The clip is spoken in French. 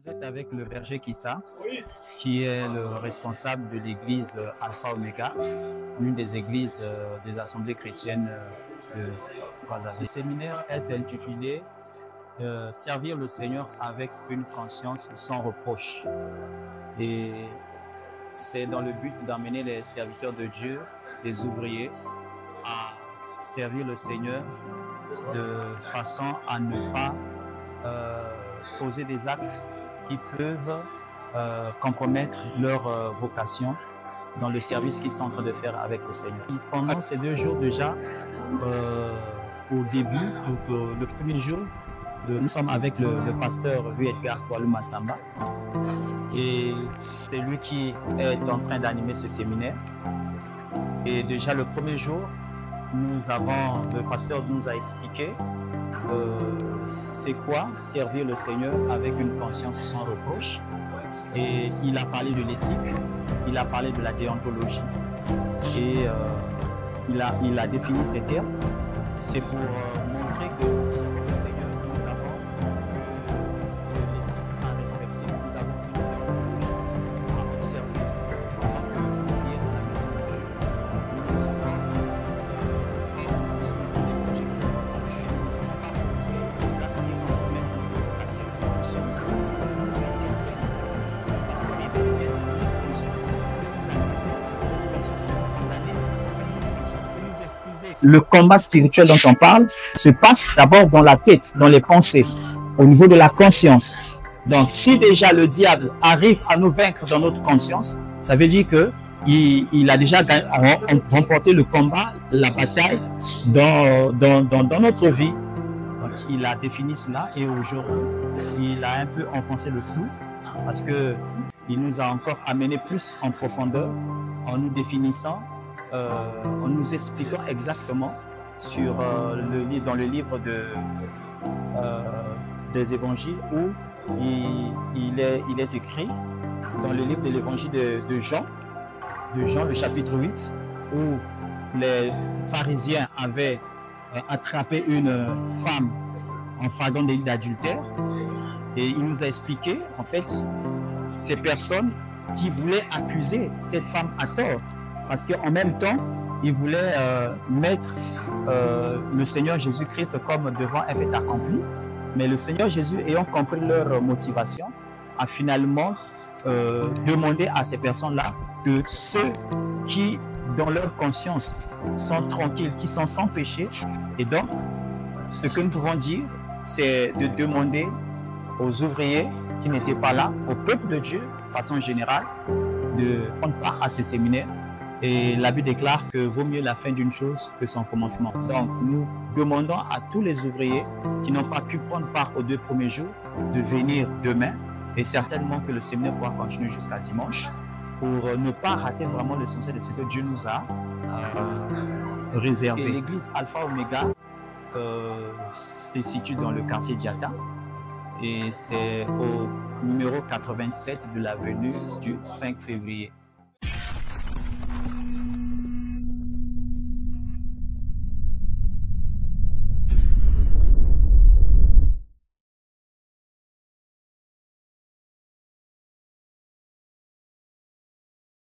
Vous êtes avec le verger Kissa, qui est le responsable de l'église Alpha Omega, l'une des églises des assemblées chrétiennes de Brazzaville. Ce séminaire est intitulé Servir le Seigneur avec une conscience sans reproche. Et c'est dans le but d'amener les serviteurs de Dieu, les ouvriers, à servir le Seigneur de façon à ne pas poser des actes qui peuvent compromettre leur vocation dans le service qu'ils sont en train de faire avec le Seigneur. Et pendant ces 2 jours déjà, au début, le premier jour, nous sommes avec le pasteur Edgar Koualou Massamba, et c'est lui qui est en train d'animer ce séminaire. Et déjà le premier jour, le pasteur nous a expliqué c'est quoi servir le Seigneur avec une conscience sans reproche. Et il a parlé de l'éthique, il a parlé de la déontologie, et il a défini ces termes. C'est pour montrer que servir le Seigneur, nous avons l'éthique à respecter, nous avons aussi la déontologie à observer. En tant que prier dans la maison de Dieu, nous sommes sous des projecteurs. Nous ne devons pas poser des actes qui compromettent notre vocation de conscience. Nous sommes tombés. Le pasteur a permis d'être une conscience que nous accuser, une conscience que nous condamner, une conscience que nous excuser. Le combat spirituel dont on parle se passe d'abord dans la tête, dans les pensées, au niveau de la conscience. Donc, si déjà le diable arrive à nous vaincre dans notre conscience, ça veut dire que il a déjà remporté le combat, la bataille dans notre vie. Donc, il a défini cela, et aujourd'hui, il a un peu enfoncé le clou, parce que il nous a encore amené plus en profondeur en nous définissant, en nous expliquant exactement sur dans le livre des évangiles, où il est écrit dans le livre de l'évangile de Jean, le chapitre 8, où les pharisiens avaient attrapé une femme en flagrant délit d'adultère, et il nous a expliqué en fait ces personnes qui voulaient accuser cette femme à tort, parce qu'en même temps ils voulaient mettre le Seigneur Jésus-Christ comme devant un fait accompli. Mais le Seigneur Jésus, ayant compris leur motivation, a finalement demandé à ces personnes-là que ceux qui, dans leur conscience, sont tranquilles, qui sont sans péché, et donc, ce que nous pouvons dire, c'est de demander aux ouvriers qui n'étaient pas là, au peuple de Dieu, de façon générale, de prendre part à ce séminaire. Et la Bible déclare que vaut mieux la fin d'une chose que son commencement. Donc, nous demandons à tous les ouvriers qui n'ont pas pu prendre part aux 2 premiers jours de venir demain, et certainement que le séminaire pourra continuer jusqu'à dimanche, pour ne pas rater vraiment l'essentiel de ce que Dieu nous a réservé. L'église Alpha Omega se situe dans le quartier Diata, et c'est au numéro 87 de l'avenue du 5 février.